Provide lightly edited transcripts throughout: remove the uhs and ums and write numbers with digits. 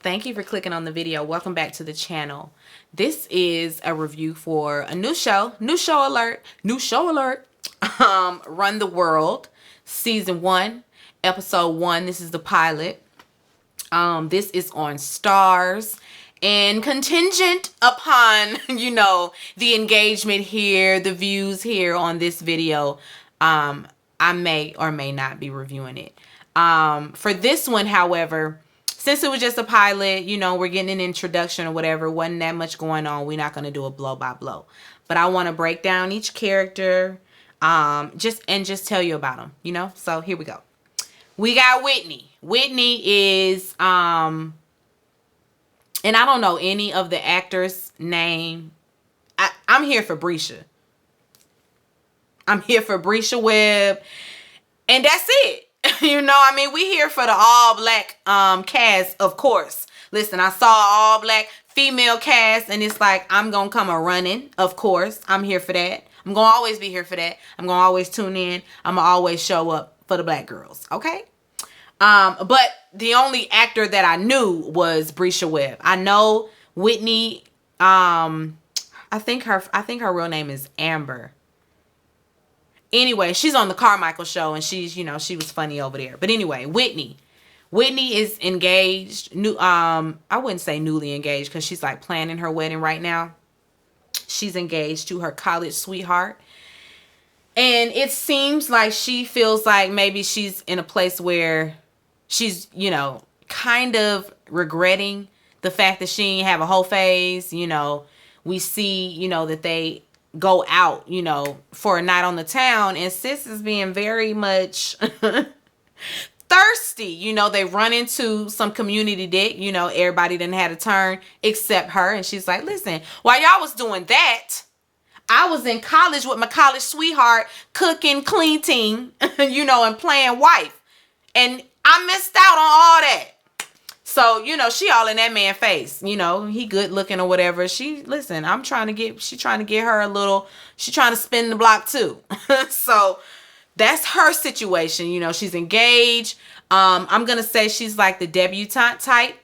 Thank you for clicking on the video. Welcome back to the channel. This is a review for a new show. New show alert. New show alert. Run the World, season 1, episode 1. This is the pilot. This is on Starz. And contingent upon, the engagement here, the views here on this video, I may or may not be reviewing it. For this one, however, since it was just a pilot, we're getting an introduction or whatever, wasn't that much going on. We're not going to do a blow by blow. But I want to break down each character, just tell you about them, So here we go. We got Whitney. Whitney is, and I don't know any of the actors' name. I'm here for Brescia. I'm here for Brescia Webb. And that's it. We here for the all black cast, of course. Listen, I saw all black female cast, and it's like, I'm going to come a running, of course. I'm here for that. I'm going to always be here for that. I'm going to always tune in. I'm going to always show up for the black girls, okay? But the only actor that I knew was Brescia Webb. I know Whitney, I think her real name is Amber. Anyway, she's on the Carmichael show, and she's, she was funny over there. But anyway, Whitney is engaged. I wouldn't say newly engaged, because she's like planning her wedding right now. She's engaged to her college sweetheart. And it seems like she feels like maybe she's in a place where she's, kind of regretting the fact that she didn't have a whole phase. We see, that they go out, for a night on the town, and sis is being very much thirsty. They run into some community dick, everybody done had a turn except her, and she's like, listen, while y'all was doing that, I was in college with my college sweetheart, cooking, cleaning, and playing wife, and I missed out on all that. So, she all in that man's face. He good looking or whatever. She's trying to get her a little, she's trying to spin the block too. So that's her situation. She's engaged. I'm going to say she's like the debutante type.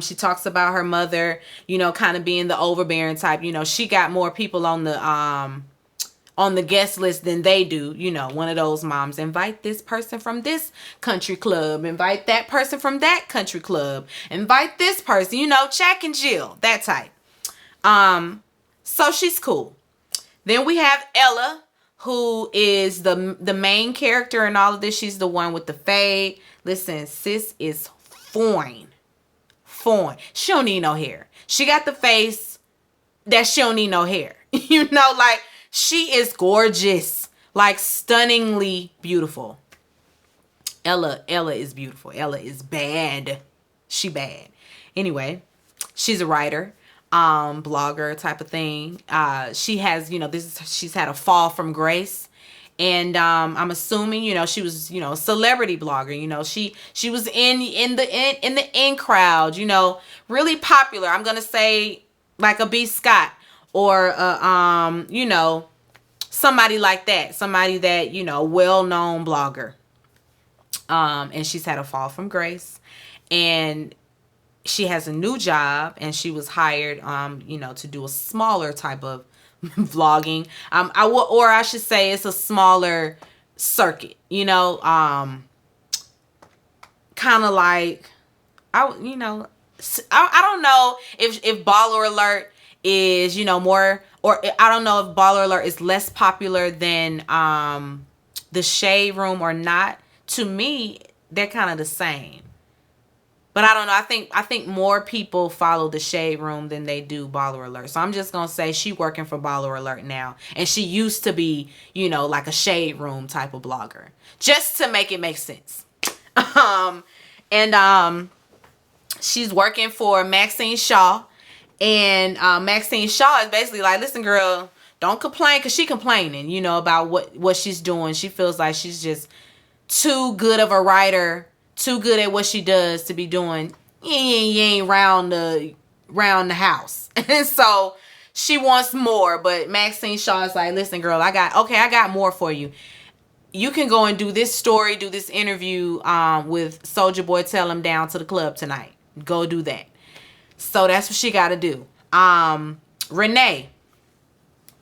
She talks about her mother, kind of being the overbearing type. She got more people on the guest list than they do. One of those moms, invite this person from this country club, invite that person from that country club, invite this person, Jack and Jill, that type. So she's cool. Then we have Ella, who is the main character in all of this. She's the one with the fade. Listen, sis is fine. She don't need no hair. She got the face that she don't need no hair. Like, she is gorgeous, like stunningly beautiful. Ella is beautiful. Ella is bad. She bad. Anyway, she's a writer, blogger type of thing. She has, she's had a fall from grace. And I'm assuming, she was, a celebrity blogger. She was in the in crowd, really popular. I'm gonna say like a B. Scott or somebody like that. Somebody that, well-known blogger. And she's had a fall from grace, and she has a new job, and she was hired to do a smaller type of vlogging. I should say it's a smaller circuit, kind of like I don't know if Baller Alert is more, or I don't know if Baller Alert is less popular than the Shade Room or not. To me, they're kind of the same. But I don't know. I think more people follow the Shade Room than they do Baller Alert. So I'm just going to say she working for Baller Alert now. And she used to be, like a Shade Room type of blogger. Just to make it make sense. She's working for Maxine Shaw. And Maxine Shaw is basically like, listen, girl, don't complain, because she complaining, about what she's doing. She feels like she's just too good of a writer, too good at what she does to be doing round the house. And so she wants more, but Maxine Shaw is like, listen, girl, I got more for you. You can go and do this story, do this interview with Soulja Boy, Tell Him, down to the club tonight. Go do that. So that's what she got to do. Renee.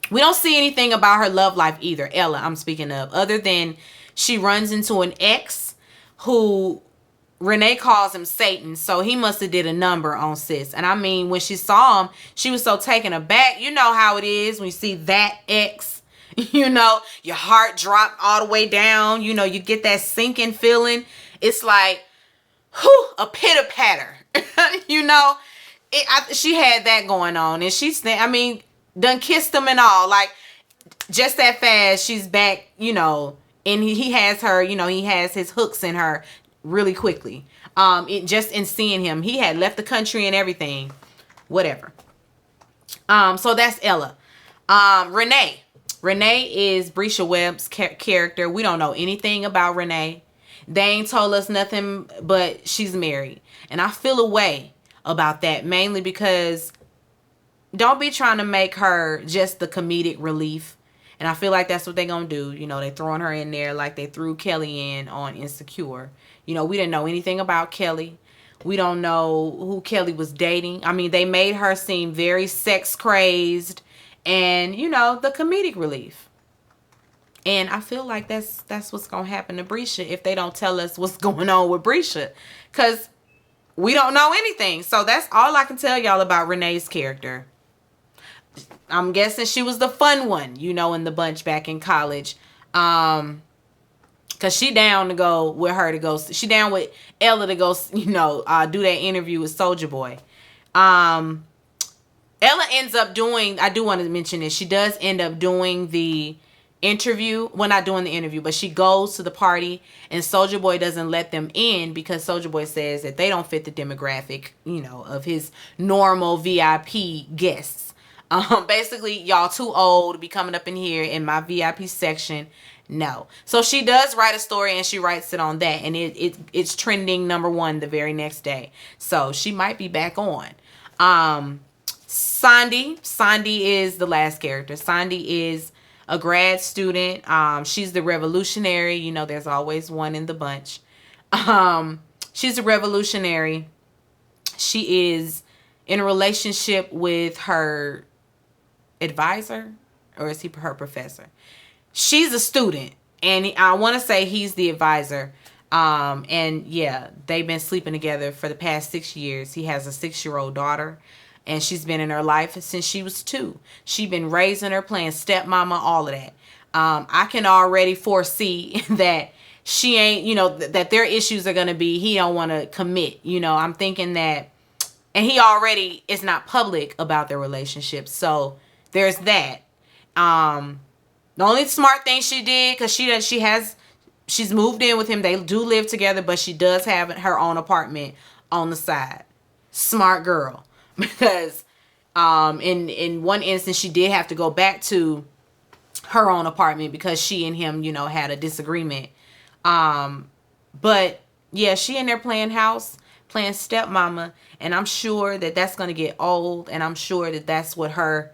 We don't see anything about her love life either. Ella, I'm speaking of. Other than she runs into an ex who Renee calls him Satan. So he must have did a number on sis. And I mean, when she saw him, she was so taken aback. You know how it is when you see that ex. You know, your heart dropped all the way down. You know, you get that sinking feeling. It's like, whew, a pitter patter. You know, she had that going on. And done kissed him and all. Like, just that fast, she's back, you know, and he has her, you know, he has his hooks in her really quickly. Just in seeing him, he had left the country and everything. Whatever. So that's Ella. Renee. Renee is Bresha Webb's character. We don't know anything about Renee. They ain't told us nothing, but she's married. And I feel a way about that, mainly because don't be trying to make her just the comedic relief. And I feel like that's what they're going to do. You know, they throwing her in there like they threw Kelly in on Insecure. You know, we didn't know anything about Kelly. We don't know who Kelly was dating. I mean, they made her seem very sex crazed and, you know, the comedic relief. And I feel like that's what's going to happen to Bresha if they don't tell us what's going on with Bresha. Because we don't know anything. So that's all I can tell y'all about Renee's character. I'm guessing she was the fun one, you know, in the bunch back in college. Because she down to go with her to go. She down with Ella to go, you know, do that interview with Soulja Boy. Ella ends up doing, I do want to mention this, she does end up doing the interview. Well, not doing the interview, but she goes to the party and Soulja Boy doesn't let them in because Soulja Boy says that they don't fit the demographic, you know, of his normal VIP guests. Basically, y'all too old to be coming up in here in my VIP section. No. So she does write a story and she writes it on that. And it's trending #1 the very next day. So she might be back on. Sandy is the last character. Sandy is a grad student. She's the revolutionary. You know, there's always one in the bunch. She's a revolutionary. She is in a relationship with her advisor, or is he her professor? She's a student, and I want to say he's the advisor. And yeah, they've been sleeping together for the past 6 years. He has a 6-year-old daughter, and she's been in her life since she was 2. She's been raising her, playing stepmama, all of that. I can already foresee that she ain't, you know, that their issues are going to be, he don't want to commit. You know, I'm thinking that, and he already is not public about their relationship. So there's that. The only smart thing she did, because she's moved in with him. They do live together, but she does have her own apartment on the side. Smart girl. Because in one instance, she did have to go back to her own apartment because she and him, you know, had a disagreement. But yeah, she in there playing house, playing stepmama, and I'm sure that that's going to get old, and I'm sure that that's what her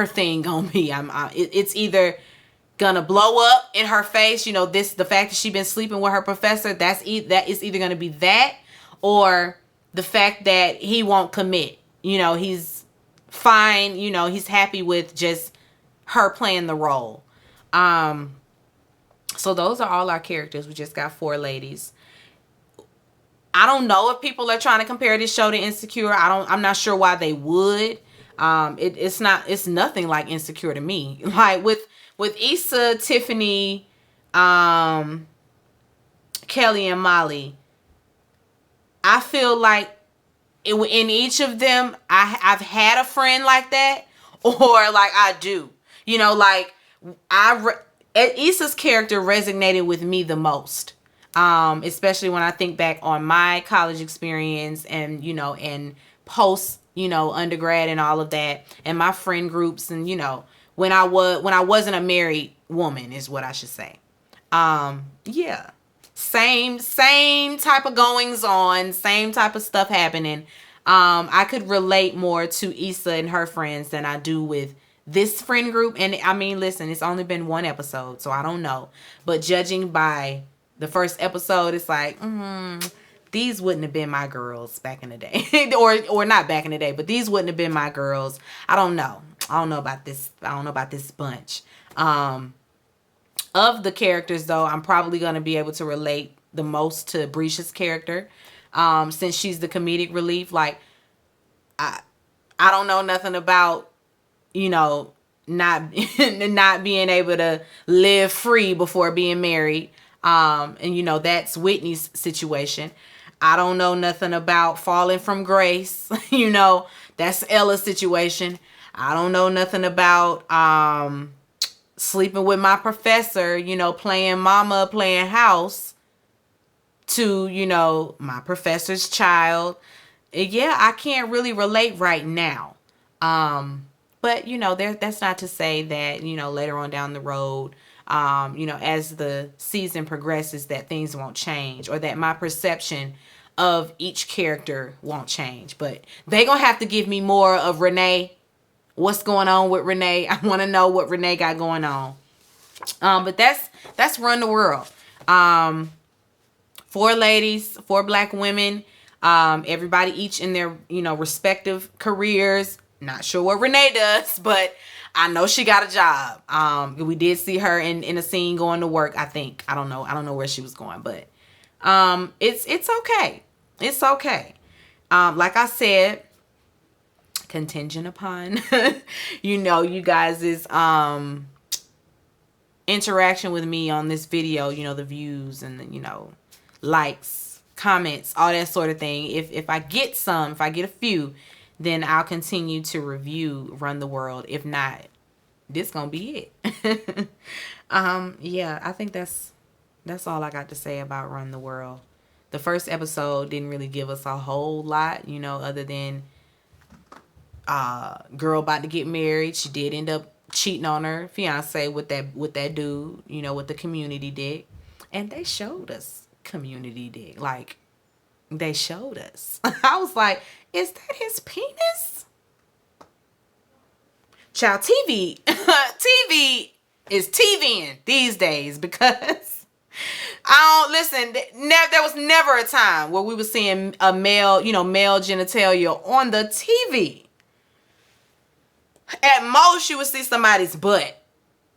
thing gonna be. It's either gonna blow up in her face, you know, the fact that she been sleeping with her professor, that is either gonna be that, or the fact that he won't commit. You know, he's fine, you know, he's happy with just her playing the role. So those are all our characters. We just got 4 ladies. I don't know if people are trying to compare this show to Insecure. I'm not sure why they would. It's nothing like Insecure to me. Like with Issa, Tiffany, Kelly, and Molly, I feel like in each of them, I've had a friend like that, or like I do. You know, like Issa's character resonated with me the most. Especially when I think back on my college experience and, you know, and post, you know, undergrad and all of that, and my friend groups, and, you know, when I wasn't a married woman is what I should say. Yeah. Same type of goings on, same type of stuff happening. I could relate more to Issa and her friends than I do with this friend group. And I mean, listen, it's only been 1 episode, so I don't know. But judging by the first episode, it's like, these wouldn't have been my girls back in the day. or not back in the day, but these wouldn't have been my girls. I don't know. I don't know about this. I don't know about this bunch. Of the characters, though, I'm probably going to be able to relate the most to Brisha's character. Since she's the comedic relief. Like, I don't know nothing about, you know, not not being able to live free before being married. And you know, that's Whitney's situation. I don't know nothing about falling from grace. You know, that's Ella's situation. I don't know nothing about sleeping with my professor, you know, playing mama, playing house to, you know, my professor's child. Yeah, I can't really relate right now. But, you know, that's not to say that, you know, later on down the road, you know, as the season progresses, that things won't change, or that my perception of each character won't change. But they gonna have to give me more of Renee. What's going on with Renee? I want to know what Renee got going on. But that's Run the World. 4 ladies, 4 black women, everybody each in their, you know, respective careers. Not sure what Renee does, but I know she got a job. We did see her in a scene going to work, I think. I don't know where she was going, but it's okay. It's okay. Like I said, contingent upon you know, you guys' interaction with me on this video, you know, the views and the, you know, likes, comments, all that sort of thing. If I get a few, then I'll continue to review Run the World. If not, this gonna be it. Yeah, I think that's all I got to say about Run the World. The first episode didn't really give us a whole lot, you know, other than girl about to get married. She did end up cheating on her fiance with that dude, you know, with the community dick. And they showed us community dick. Like, they showed us. I was like, is that his penis? Child, TV is TVing these days, because I don't listen. There was never a time where we were seeing a male, you know, male genitalia on the TV. At most, you would see somebody's butt,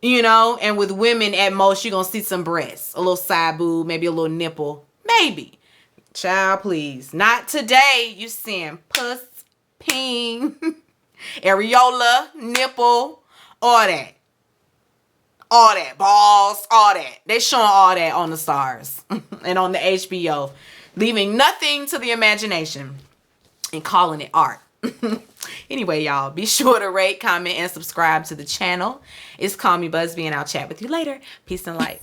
you know, and with women, at most, you're going to see some breasts, a little side boob, maybe a little nipple, maybe. Child, please. Not today. You seeing puss, peen, areola, nipple, all that. All that. Balls, all that. They showing all that on the Stars and on the HBO, leaving nothing to the imagination and calling it art. Anyway, y'all, be sure to rate, comment, and subscribe to the channel. It's Call Me Busby, and I'll chat with you later. Peace and light.